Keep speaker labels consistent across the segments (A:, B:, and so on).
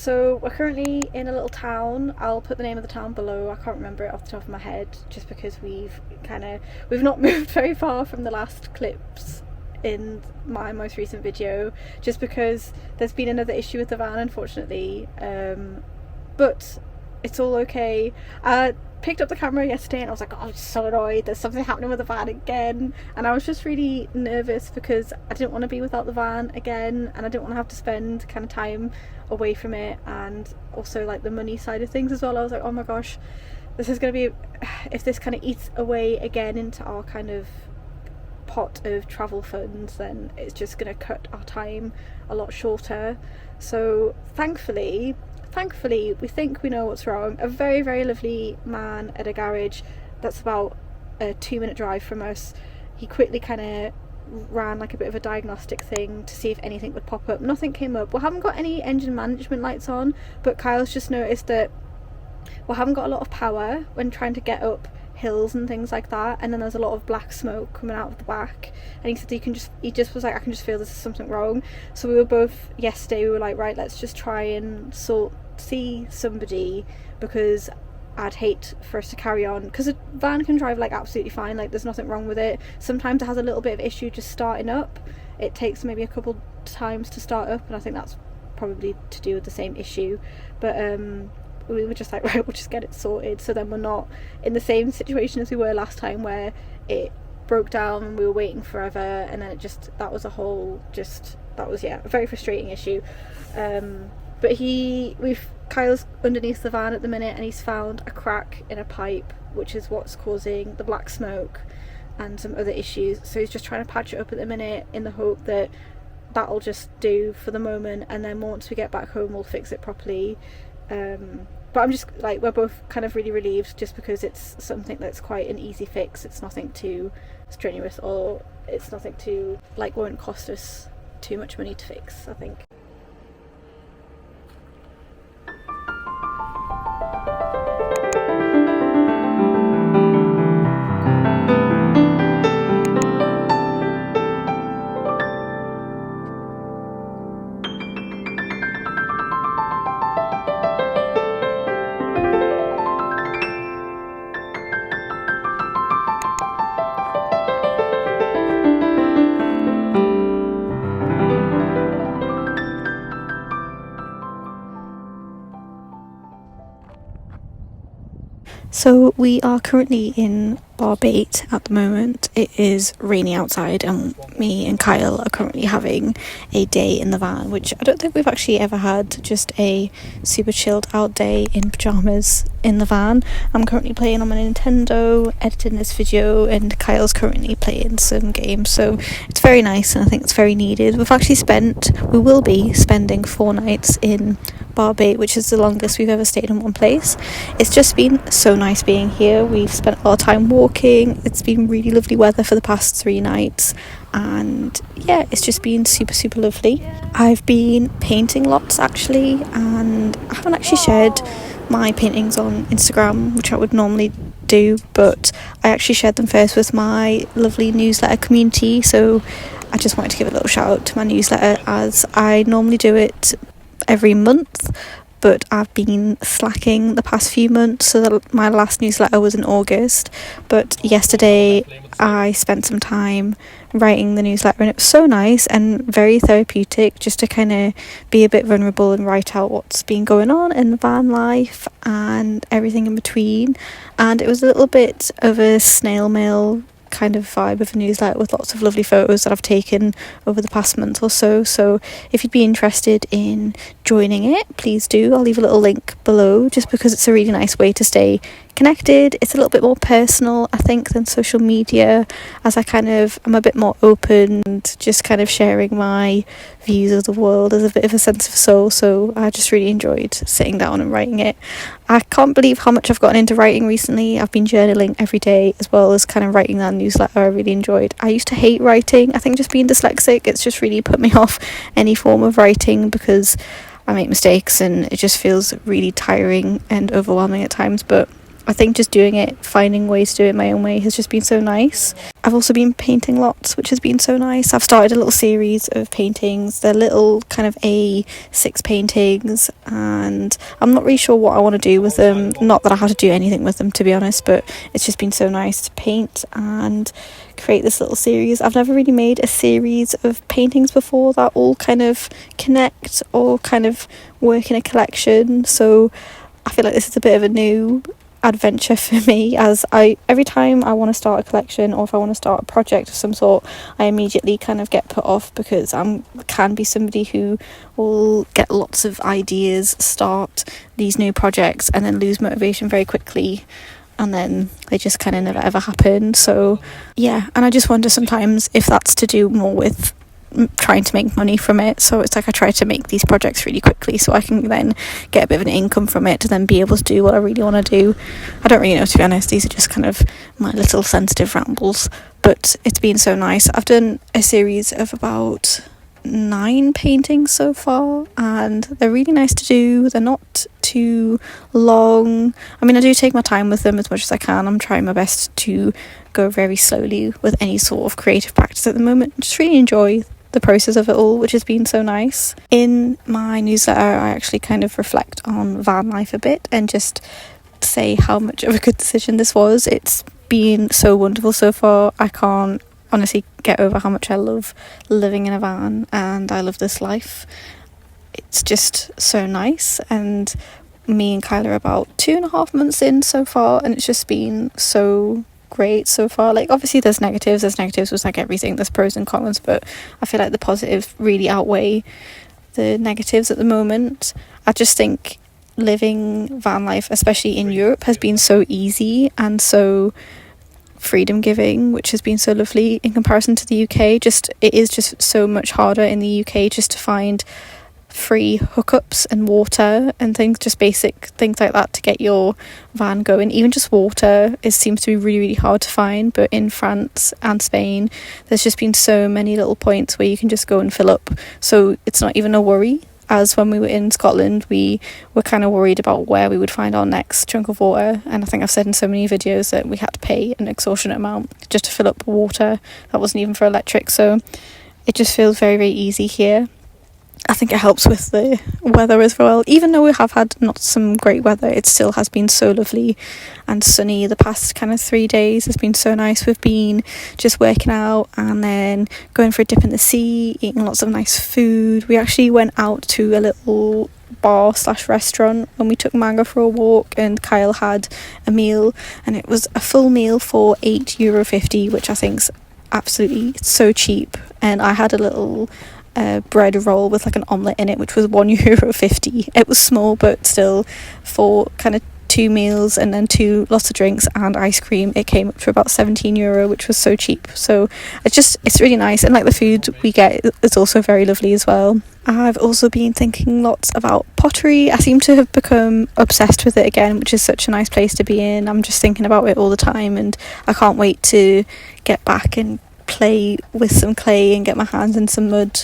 A: So we're currently in a little town. I'll put the name of the town below. I can't remember it off the top of my head, just because we've not moved very far from the last clips in my most recent video, just because there's been another issue with the van, unfortunately. But it's all okay. I picked up the camera yesterday and I was like, oh, I'm so annoyed, there's something happening with the van again. And I was just really nervous because I didn't want to be without the van again, and I didn't want to have to spend kind of time away from it, and also like the money side of things as well. I was like, oh my gosh, this is going to be, if this kind of eats away again into our kind of pot of travel funds, then it's just going to cut our time a lot shorter. So thankfully we think we know what's wrong. A very, very lovely man at a garage that's about a 2-minute drive from us, he quickly kind of ran like a bit of a diagnostic thing to see if anything would pop up. Nothing came up. We haven't got any engine management lights on, but Kyle's just noticed that we haven't got a lot of power when trying to get up hills and things like that, and then there's a lot of black smoke coming out of the back, and he said he just was like, I can just feel there's something wrong. So we were both, yesterday we were like, right, let's just try and see somebody, because I'd hate for us to carry on, because a van can drive like absolutely fine, like there's nothing wrong with it. Sometimes it has a little bit of issue just starting up. It takes maybe a couple times to start up, and I think that's probably to do with the same issue. But we were just like, right, we'll just get it sorted, so then we're not in the same situation as we were last time, where it broke down and we were waiting forever, and then that was a very frustrating issue. But Kyle's underneath the van at the minute, and he's found a crack in a pipe, which is what's causing the black smoke and some other issues. So he's just trying to patch it up at the minute, in the hope that that'll just do for the moment, and then once we get back home we'll fix it properly. But I'm just like, we're both kind of really relieved, just because it's something that's quite an easy fix. It's nothing too strenuous, or it's nothing too, like, won't cost us too much money to fix, I think. So we are currently in Bar 8 at the moment. It is rainy outside, and me and Kyle are currently having a day in the van, which I don't think we've actually ever had, just a super chilled out day in pyjamas in the van. I'm currently playing on my Nintendo, editing this video, and Kyle's currently playing some games, so it's very nice, and I think it's very needed. We will be spending 4 nights in Bar 8, which is the longest we've ever stayed in one place. It's just been so nice being here. We've spent a lot of time walking. It's been really lovely weather for the past 3 nights, and yeah, it's just been super, super lovely. I've been painting lots actually, and I haven't actually shared my paintings on Instagram, which I would normally do, but I actually shared them first with my lovely newsletter community. So I just wanted to give a little shout out to my newsletter, as I normally do it every month, but I've been slacking the past few months, so that my last newsletter was in August. But yesterday I spent some time writing the newsletter, and it was so nice and very therapeutic, just to kind of be a bit vulnerable and write out what's been going on in the van life and everything in between. And it was a little bit of a snail mail kind of vibe of a newsletter, with lots of lovely photos that I've taken over the past month or so. So if you'd be interested in joining it, please do. I'll leave a little link below, just because it's a really nice way to stay connected. It's a little bit more personal, I think, than social media, as I'm a bit more open and just kind of sharing my views of the world as a bit of a sense of soul. So I just really enjoyed sitting down and writing it. I can't believe how much I've gotten into writing recently. I've been journaling every day, as well as kind of writing that newsletter. I really enjoyed. I used to hate writing. I think just being dyslexic, it's just really put me off any form of writing, because I make mistakes and it just feels really tiring and overwhelming at times. But I think just doing it, finding ways to do it my own way has just been so nice. I've also been painting lots, which has been so nice. I've started a little series of paintings. They're little kind of A6 paintings, and I'm not really sure what I want to do with them. Not that I have to do anything with them, to be honest, but it's just been so nice to paint and create this little series. I've never really made a series of paintings before that all kind of connect or kind of work in a collection, so I feel like this is a bit of a new adventure for me, as every time I want to start a collection or if I want to start a project of some sort, I immediately kind of get put off because I can be somebody who will get lots of ideas, start these new projects and then lose motivation very quickly, and then they just kind of never ever happen. So yeah, and I just wonder sometimes if that's to do more with trying to make money from it. So it's like I try to make these projects really quickly so I can then get a bit of an income from it to then be able to do what I really want to do. I don't really know, to be honest. These are just kind of my little sensitive rambles, but it's been so nice. I've done a series of about 9 paintings so far, and they're really nice to do. They're not too long. I mean, I do take my time with them as much as I can. I'm trying my best to go very slowly with any sort of creative practice at the moment. Just really enjoy the process of it all, which has been so nice. In my newsletter, I actually kind of reflect on van life a bit and just say how much of a good decision this was. It's been so wonderful so far. I can't honestly get over how much I love living in a van, and I love this life. It's just so nice, and me and Kyla are about 2.5 months in so far, and it's just been so great so far. Like, obviously there's negatives with like everything, there's pros and cons, but I feel like the positives really outweigh the negatives at the moment. I just think living van life, especially in Europe, has been so easy and so freedom giving, which has been so lovely in comparison to the UK. It is just so much harder in the UK just to find free hookups and water and things, just basic things like that to get your van going. Even just water seems to be really, really hard to find, but in France and Spain there's just been so many little points where you can just go and fill up, so it's not even a worry. As when we were in Scotland, we were kind of worried about where we would find our next chunk of water, and I think I've said in so many videos that we had to pay an extortionate amount just to fill up water that wasn't even for electric. So it just feels very, very easy here. I think it helps with the weather as well. Even though we have had not some great weather, it still has been so lovely and sunny. The past kind of 3 days has been so nice. We've been just working out and then going for a dip in the sea, eating lots of nice food. We actually went out to a little bar/restaurant and we took Mango for a walk, and Kyle had a meal, and it was a full meal for €8.50, which I think's absolutely so cheap. And I had a little bread roll with like an omelette in it, which was €1.50. It was small, but still, for kind of 2 meals and then lots of drinks and ice cream, it came up to about €17, which was so cheap. So it's really nice, and like the food we get is also very lovely as well. I've also been thinking lots about pottery. I seem to have become obsessed with it again, which is such a nice place to be in. I'm just thinking about it all the time, and I can't wait to get back and play with some clay and get my hands in some mud,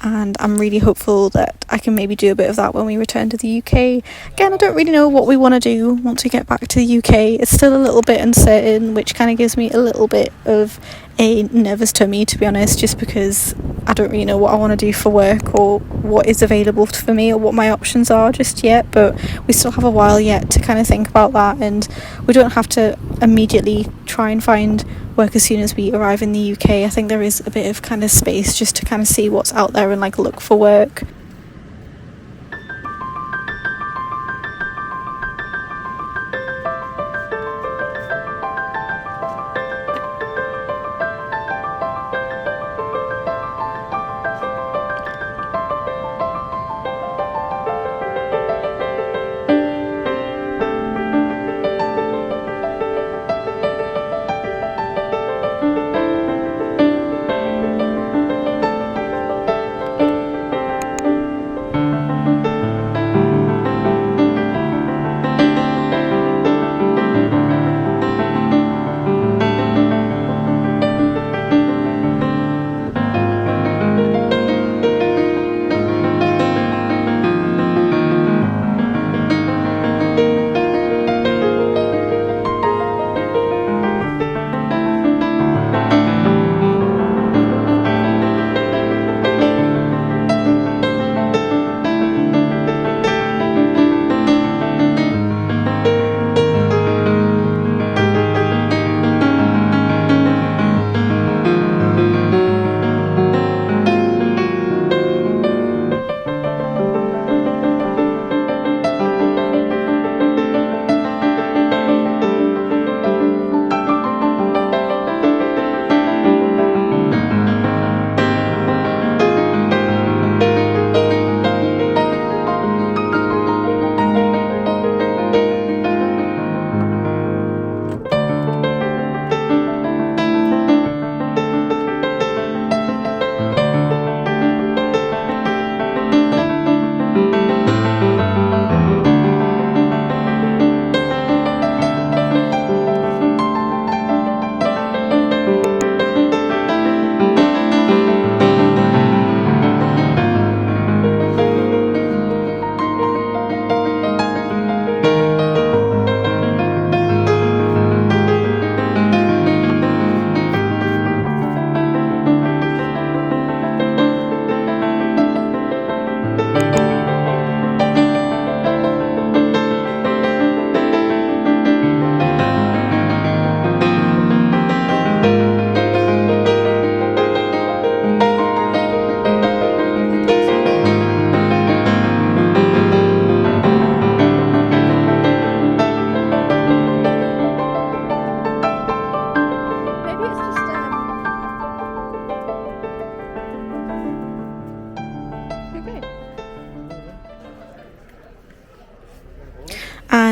A: and I'm really hopeful that I can maybe do a bit of that when we return to the UK. Again, I don't really know what we want to do once we get back to the UK. It's still a little bit uncertain, which kind of gives me a little bit of a nervous tummy, to be honest, just because I don't really know what I want to do for work or what is available for me or what my options are just yet. But we still have a while yet to kind of think about that, and we don't have to immediately try and find work as soon as we arrive in the UK. I think there is a bit of kind of space just to kind of see what's out there and like look for work.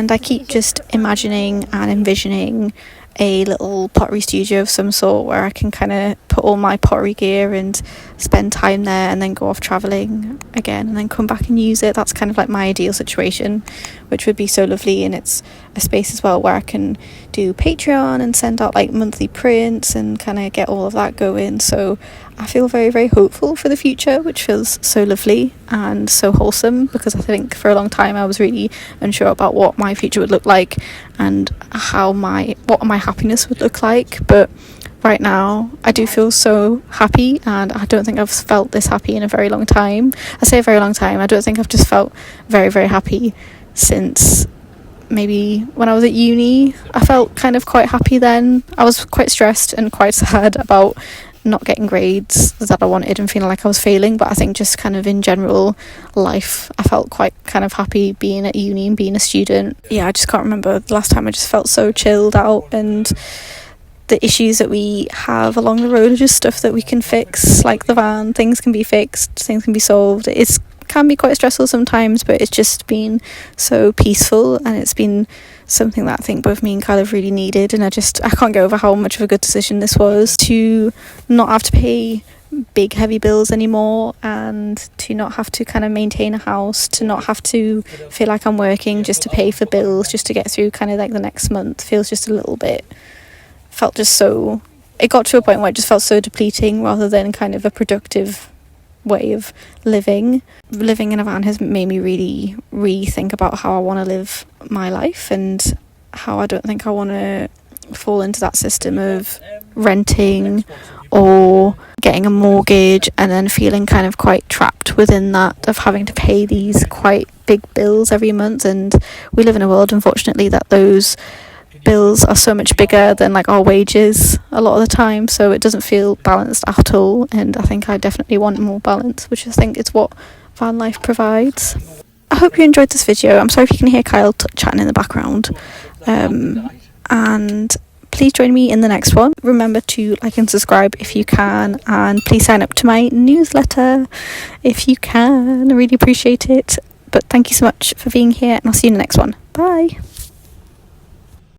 A: and I keep just imagining and envisioning a little pottery studio of some sort where I can kind of put all my pottery gear and spend time there, and then go off travelling again and then come back and use it. That's kind of like my ideal situation, which would be so lovely. And it's a space as well where I can do Patreon and send out like monthly prints and kind of get all of that going. So I feel very, very hopeful for the future, which feels so lovely and so wholesome, because I think for a long time I was really unsure about what my future would look like and what my happiness would look like. But right now I do feel so happy, and I don't think I've felt this happy in a very long time. I say a very long time, I don't think I've just felt very, very happy since maybe when I was at uni. I felt kind of quite happy then. I was quite stressed and quite sad about not getting grades that I wanted and feeling like I was failing, but I think just kind of in general life I felt quite kind of happy being at uni and being a student. Yeah, I just can't remember the last time I just felt so chilled out, and the issues that we have along the road are just stuff that we can fix, like the van. Things can be fixed, things can be solved. It can be quite stressful sometimes, but it's just been so peaceful, and it's been something that I think both me and Kyle have really needed. And I can't get over how much of a good decision this was, to not have to pay big heavy bills anymore, and to not have to kind of maintain a house, to not have to feel like I'm working just to pay for bills, just to get through kind of like the next month. Feels just a little bit, felt just so, it got to a point where it just felt so depleting rather than kind of a productive way of living. Living in a van has made me really rethink about how I want to live my life, and how I don't think I want to fall into that system of renting or getting a mortgage and then feeling kind of quite trapped within that, of having to pay these quite big bills every month. And we live in a world, unfortunately, that those bills are so much bigger than like our wages a lot of the time, so it doesn't feel balanced at all. And I think I definitely want more balance, which I think is what van life provides. I hope you enjoyed this video. I'm sorry if you can hear Kyle chatting in the background, and please join me in the next one. Remember to like and subscribe if you can, and please sign up to my newsletter if you can. I really appreciate it. But thank you so much for being here, and I'll see you in the next one. Bye.